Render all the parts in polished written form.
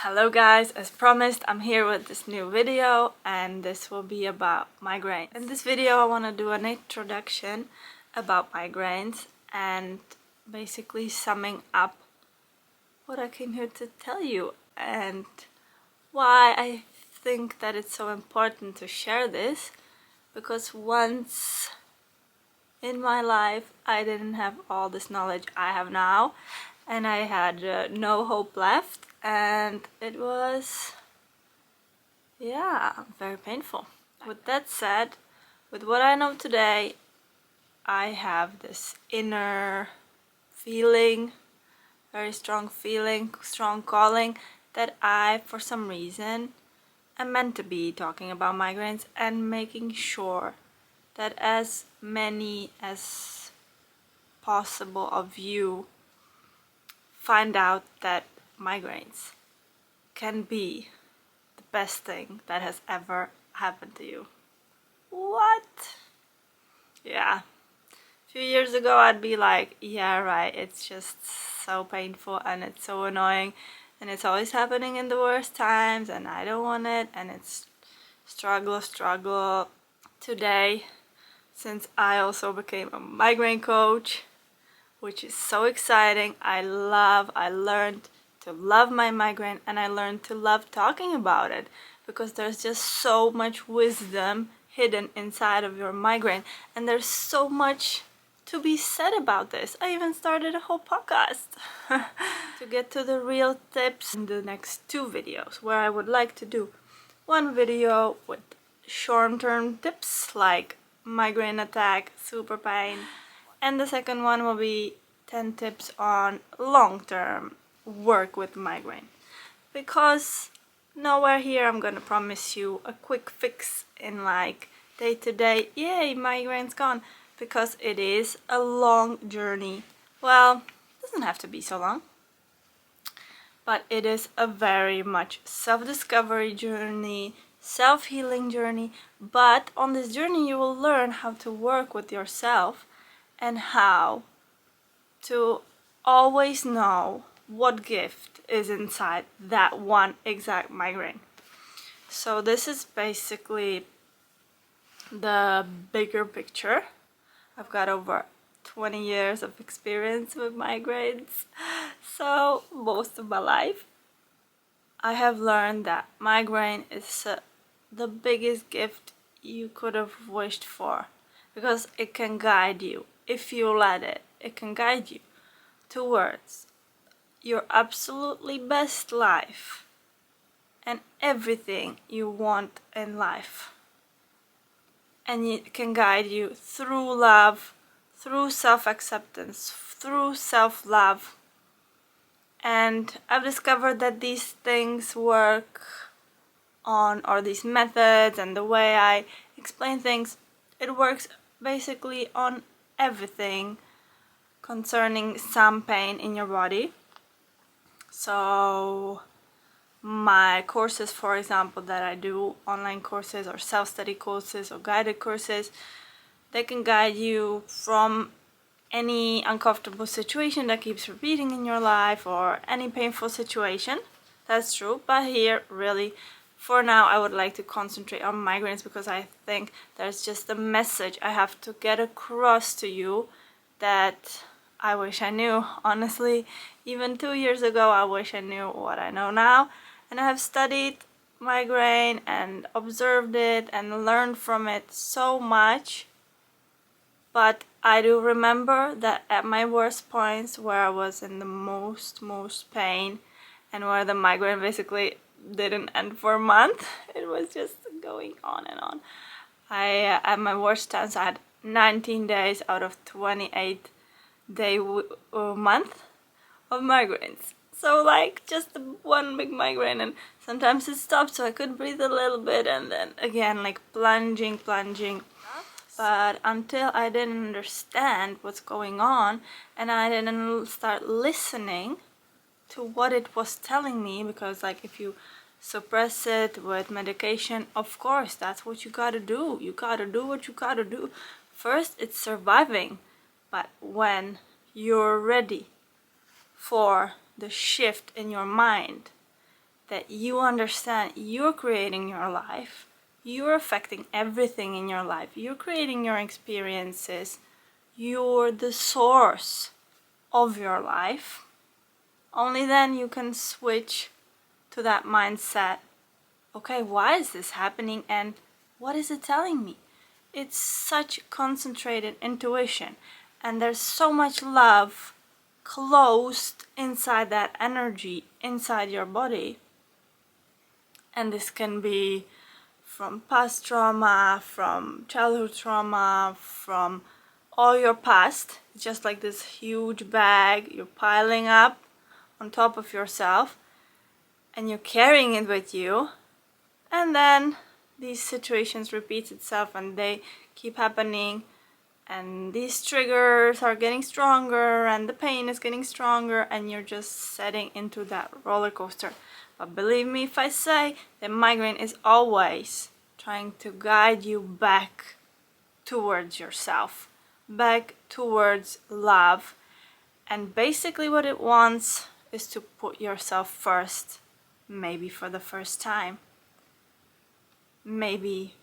Hello guys, as promised I'm here with this new video and this will be about migraines. In this video I want to do an introduction about migraines and basically summing up what I came here to tell you and why I think that it's so important to share this, because once in my life I didn't have all this knowledge I have now and I had no hope left, and it was, yeah, very painful. With that said, with what I know today, I have this inner feeling, very strong feeling, strong calling that I, for some reason, am meant to be talking about migraines and making sure that as many as possible of you find out that migraines can be the best thing that has ever happened to you. What? Yeah. A few years ago I'd be like, yeah, right, it's just so painful and it's so annoying and it's always happening in the worst times and I don't want it and it's struggle. Today, since I also became a migraine coach, which is so exciting, I learned to love my migraine and I learned to love talking about it, because there's just so much wisdom hidden inside of your migraine and there's so much to be said about this. I even started a whole podcast to get to the real tips in the next two videos, where I would like to do one video with short-term tips like migraine attack, super pain, and the second one will be 10 tips on long-term work with migraine. Because nowhere here I'm gonna promise you a quick fix in like day-to-day, yay, migraine's gone, because it is a long journey. Well, it doesn't have to be so long, but it is a very much self-discovery journey, self-healing journey. But on this journey you will learn how to work with yourself and how to always know what gift is inside that one exact migraine. So this is basically the bigger picture. I've got over 20 years of experience with migraines, so most of my life I have learned that migraine is the biggest gift you could have wished for, because it can guide you. If you let it, it can guide you towards your absolutely best life and everything you want in life. And it can guide you through love, through self-acceptance, through self-love. And I've discovered that these things work on, or these methods and the way I explain things, it works basically on everything concerning some pain in your body. So my courses, for example, that I do, online courses or self-study courses or guided courses, they can guide you from any uncomfortable situation that keeps repeating in your life or any painful situation. That's true, but here really for now I would like to concentrate on migraines, because I think there's just a message I have to get across to you that I wish I knew. Honestly, even 2 years ago I wish I knew what I know now, and I have studied migraine and observed it and learned from it so much. But I do remember that at my worst points, where I was in the most pain and where the migraine basically didn't end for a month, it was just going on and on. At my worst times I had 19 days out of 28 day month of migraines. So like just one big migraine, and sometimes it stopped so I could breathe a little bit, and then again like plunging. But until I didn't understand what's going on and I didn't start listening to what it was telling me, because like if you suppress it with medication, of course that's what you gotta do. You gotta do what you gotta do. First it's surviving, but when you're ready for the shift in your mind, that you understand you're creating your life, you're affecting everything in your life, you're creating your experiences, you're the source of your life, only then you can switch to that mindset. Okay, why is this happening and what is it telling me? It's such concentrated intuition, and there's so much love closed inside that energy, inside your body. And this can be from past trauma, from childhood trauma, from all your past. It's just like this huge bag you're piling up on top of yourself, and you're carrying it with you. And then these situations repeat itself, and they keep happening, and these triggers are getting stronger, and the pain is getting stronger, and you're just setting into that roller coaster. But believe me if I say that migraine is always trying to guide you back towards yourself, back towards love. And basically what it wants is to put yourself first, maybe for the first time. Maybe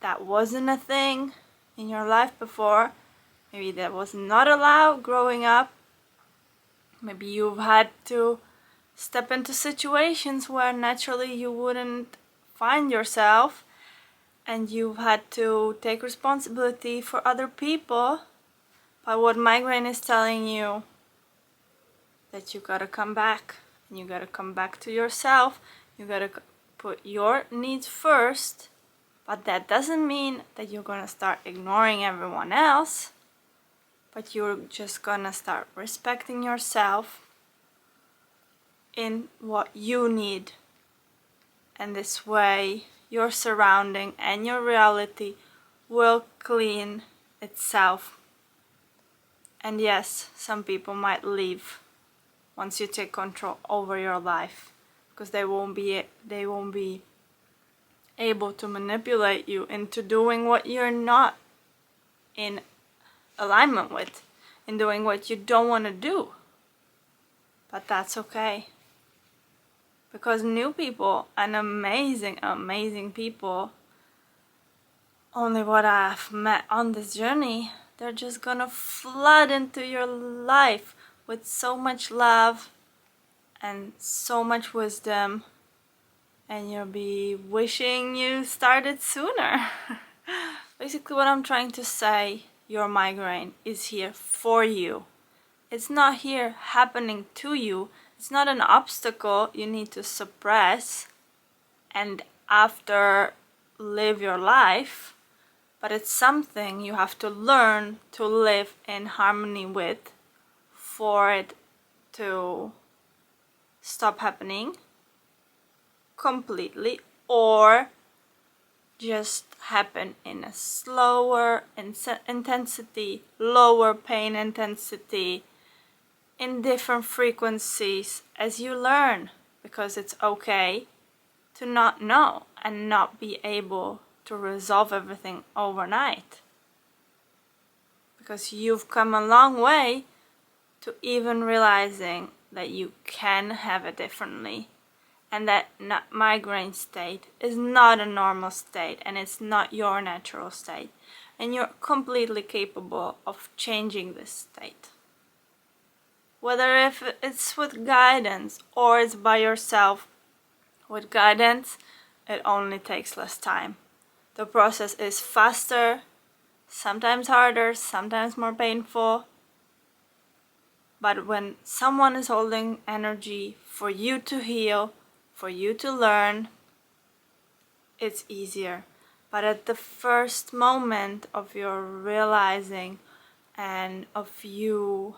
that wasn't a thing in your life before. Maybe that was not allowed growing up. Maybe you've had to step into situations where naturally you wouldn't find yourself, and you've had to take responsibility for other people. But what migraine is telling you, that you gotta come back, and you gotta come back to yourself. You gotta put your needs first. But that doesn't mean that you're gonna start ignoring everyone else, but you're just gonna start respecting yourself in what you need. And this way your surrounding and your reality will clean itself. And yes, some people might leave once you take control over your life, because they won't be able to manipulate you into doing what you're not in alignment with, in doing what you don't want to do. But that's okay, because new people and amazing people, only what I've met on this journey, they're just gonna flood into your life with so much love and so much wisdom, and you'll be wishing you started sooner. Basically what I'm trying to say, your migraine is here for you. It's not here happening to you. It's not an obstacle you need to suppress and after live your life, but it's something you have to learn to live in harmony with for it to stop happening completely, or just happen in a slower intensity, lower pain intensity, in different frequencies as you learn. Because it's okay to not know and not be able to resolve everything overnight, because you've come a long way to even realizing that you can have it differently, and that migraine state is not a normal state, and it's not your natural state, and you're completely capable of changing this state. Whether if it's with guidance or it's by yourself, with guidance it only takes less time. The process is faster, sometimes harder, sometimes more painful. But when someone is holding energy for you to heal, for you to learn, it's easier. But at the first moment of your realizing and of you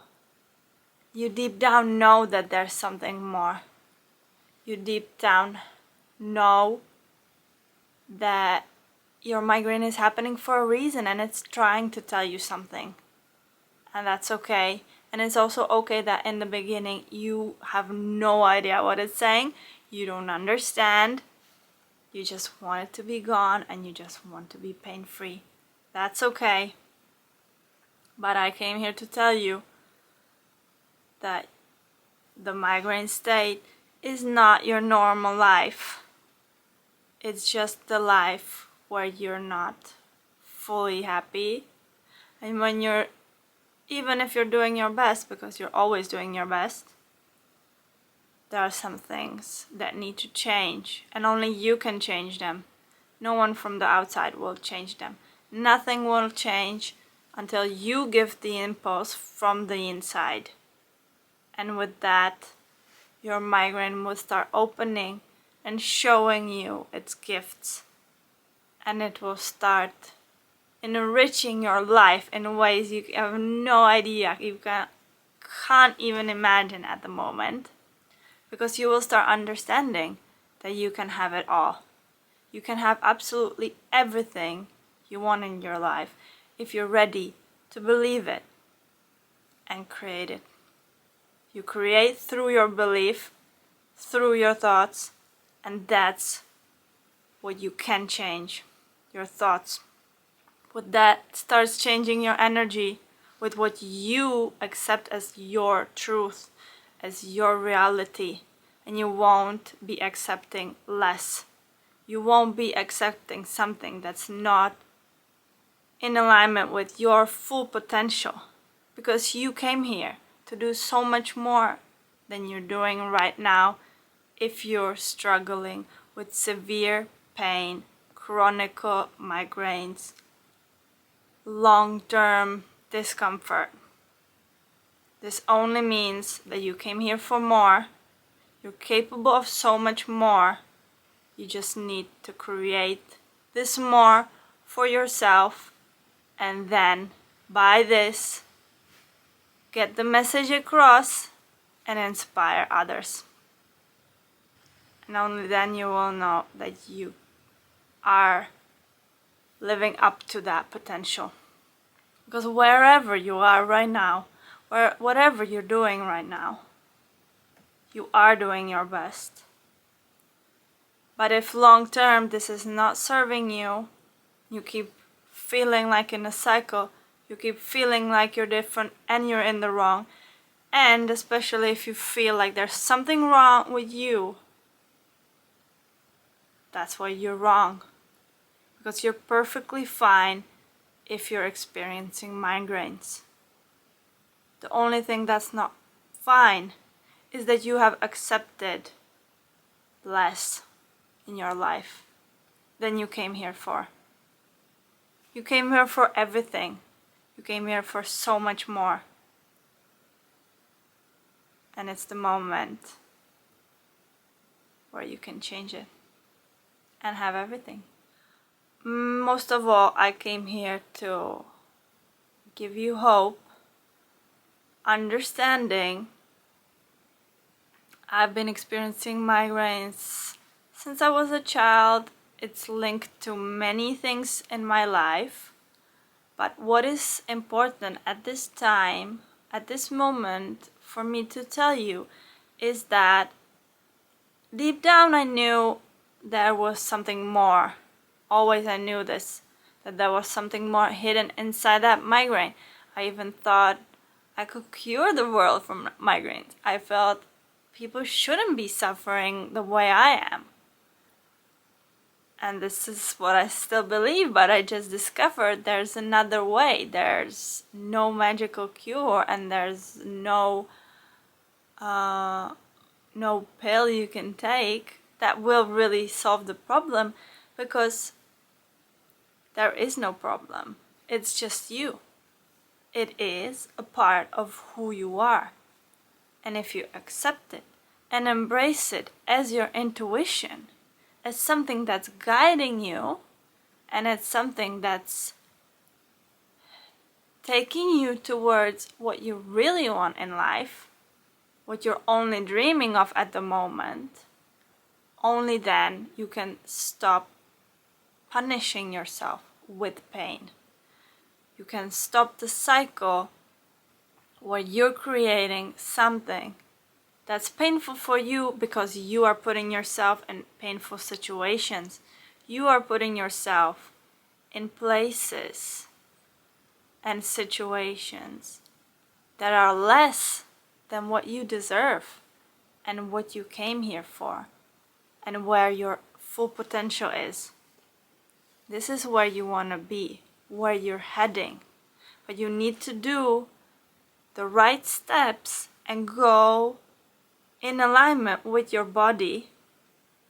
deep down know that there's something more. You deep down know that your migraine is happening for a reason, and it's trying to tell you something. And that's okay. And it's also okay that in the beginning you have no idea what it's saying, you don't understand, you just want it to be gone, and you just want to be pain-free. That's okay. But I came here to tell you that the migraine state is not your normal life. It's just the life where you're not fully happy. And when you're, even if you're doing your best, because you're always doing your best, there are some things that need to change, and only you can change them. No one from the outside will change them. Nothing will change until you give the impulse from the inside. And with that, your migraine will start opening and showing you its gifts. And it will start enriching your life in ways you have no idea, you can't even imagine at the moment. Because you will start understanding that you can have it all. You can have absolutely everything you want in your life if you're ready to believe it and create it. You create through your belief, through your thoughts, and that's what you can change, your thoughts. With that starts changing your energy with what you accept as your truth, as your reality, and you won't be accepting less. You won't be accepting something that's not in alignment with your full potential, because you came here to do so much more than you're doing right now. If you're struggling with severe pain, chronic migraines, long-term discomfort, this only means that you came here for more. You're capable of so much more. You just need to create this more for yourself, and then by this, get the message across and inspire others. And only then you will know that you are living up to that potential. Because wherever you are right now, whatever you're doing right now, you are doing your best. But if long term this is not serving you, you keep feeling like in a cycle, you keep feeling like you're different and you're in the wrong, and especially if you feel like there's something wrong with you, that's why you're wrong. Because you're perfectly fine if you're experiencing migraines. The only thing that's not fine is that you have accepted less in your life than you came here for. You came here for everything. You came here for so much more. And it's the moment where you can change it and have everything. Most of all, I came here to give you hope, understanding. I've been experiencing migraines since I was a child. It's linked to many things in my life. But what is important at this time, at this moment, for me to tell you is that deep down I knew there was something more. Always I knew this, that there was something more hidden inside that migraine. I even thought I could cure the world from migraines. I felt people shouldn't be suffering the way I am. And this is what I still believe, but I just discovered there's another way. There's no magical cure, and there's no pill you can take that will really solve the problem, because there is no problem. It's just you. It is a part of who you are. And if you accept it and embrace it as your intuition, as something that's guiding you, and it's something that's taking you towards what you really want in life, what you're only dreaming of at the moment, only then you can stop punishing yourself with pain. You can stop the cycle where you're creating something that's painful for you because you are putting yourself in painful situations. You are putting yourself in places and situations that are less than what you deserve. and what you came here for and where your full potential is. This is where you want to be, where you're heading. But you need to do the right steps and go in alignment with your body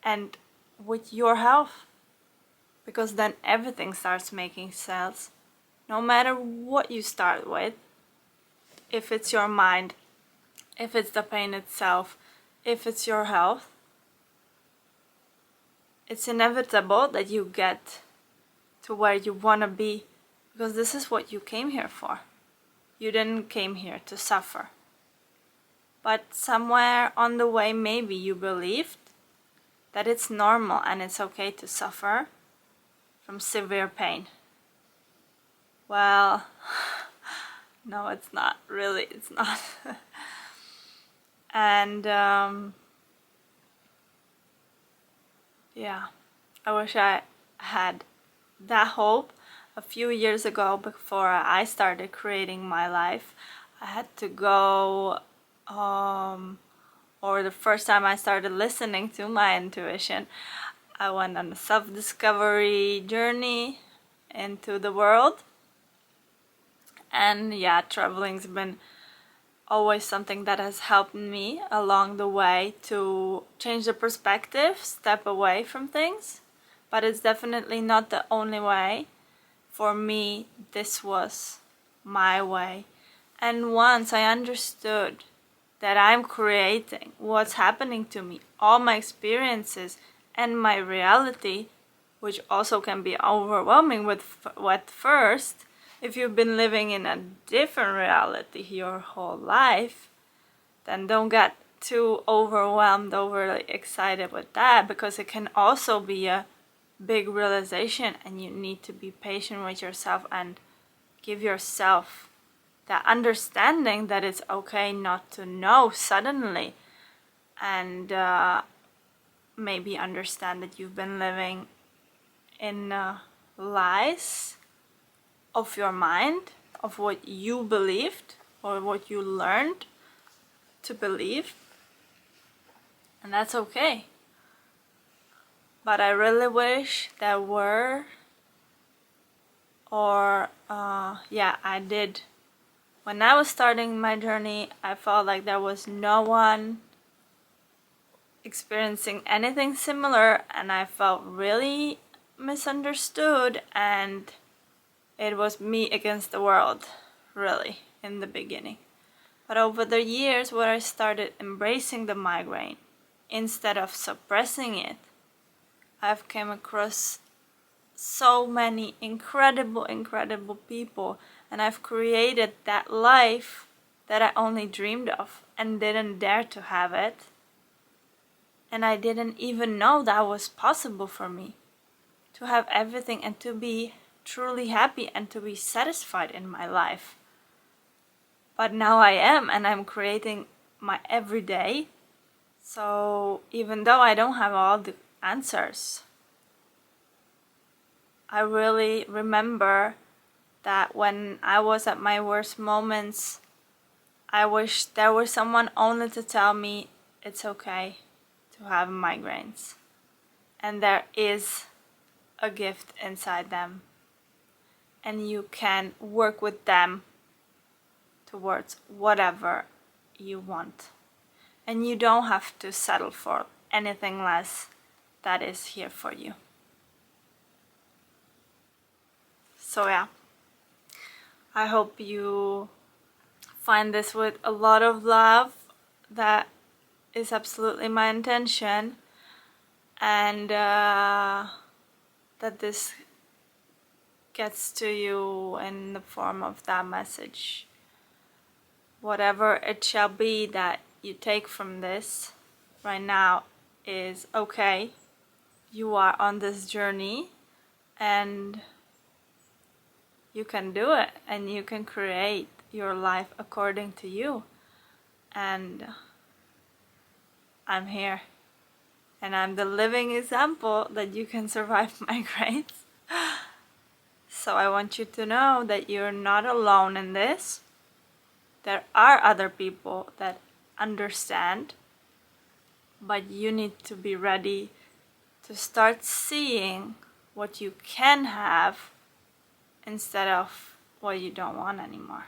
and with your health. Because then everything starts making sense. No matter what you start with, if it's your mind, if it's the pain itself, if it's your health, it's inevitable that you get to where you want to be, because this is what you came here for. You didn't came here to suffer. But somewhere on the way, maybe you believed that it's normal and it's okay to suffer from severe pain. Well, no, it's not. Really, it's not. And yeah, I wish I had that hope a few years ago before I started creating my life. I had to go, or the first time I started listening to my intuition, I went on a self-discovery journey into the world. And yeah, traveling's been always something that has helped me along the way to change the perspective, step away from things. But it's definitely not the only way. For me, this was my way. And once I understood that I'm creating what's happening to me, all my experiences and my reality, which also can be overwhelming at first, if you've been living in a different reality your whole life, then don't get too overwhelmed, overly excited with that, because it can also be a big realization, and you need to be patient with yourself and give yourself that understanding that it's okay not to know suddenly, and maybe understand that you've been living in lies of your mind, of what you believed or what you learned to believe, and that's okay. But I really wish there were, or yeah, I did. When I was starting my journey, I felt like there was no one experiencing anything similar, and I felt really misunderstood, and it was me against the world, really, in the beginning. But over the years, where I started embracing the migraine instead of suppressing it, I've come across so many incredible people, and I've created that life that I only dreamed of and didn't dare to have it. And I didn't even know that was possible for me, to have everything and to be truly happy and to be satisfied in my life. But now I am, and I'm creating my everyday. So even though I don't have all the answers, I really remember that when I was at my worst moments, I wish there was someone only to tell me it's okay to have migraines, and there is a gift inside them, and you can work with them towards whatever you want, and you don't have to settle for anything less that is here for you. So yeah, I hope you find this with a lot of love. That is absolutely my intention, and that this gets to you in the form of that message. Whatever it shall be that you take from this right now is okay. You are on this journey, and you can do it, and you can create your life according to you. And I'm here, and I'm the living example that you can survive migraines. So I want you to know that you're not alone in this. There are other people that understand, but you need to be ready to start seeing what you can have instead of what you don't want anymore.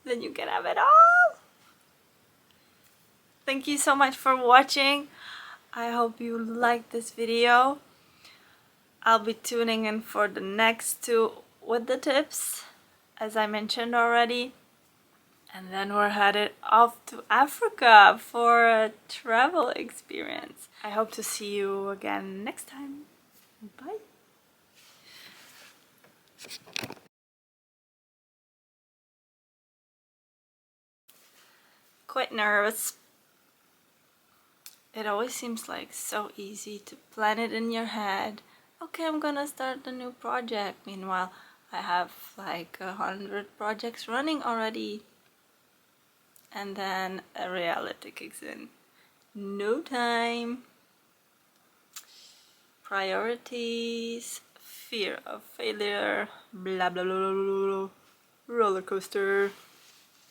Then you can have it all! Thank you so much for watching. I hope you liked this video. I'll be tuning in for the next two with the tips, as I mentioned already. And then we're headed off to Africa for a travel experience. I hope to see you again next time. Bye. Quite nervous. It always seems like so easy to plan it in your head. Okay, I'm gonna start a new project. Meanwhile, I have like 100 projects running already. And then a reality kicks in. No time. Priorities, fear of failure, blah blah blah blah blah, roller coaster.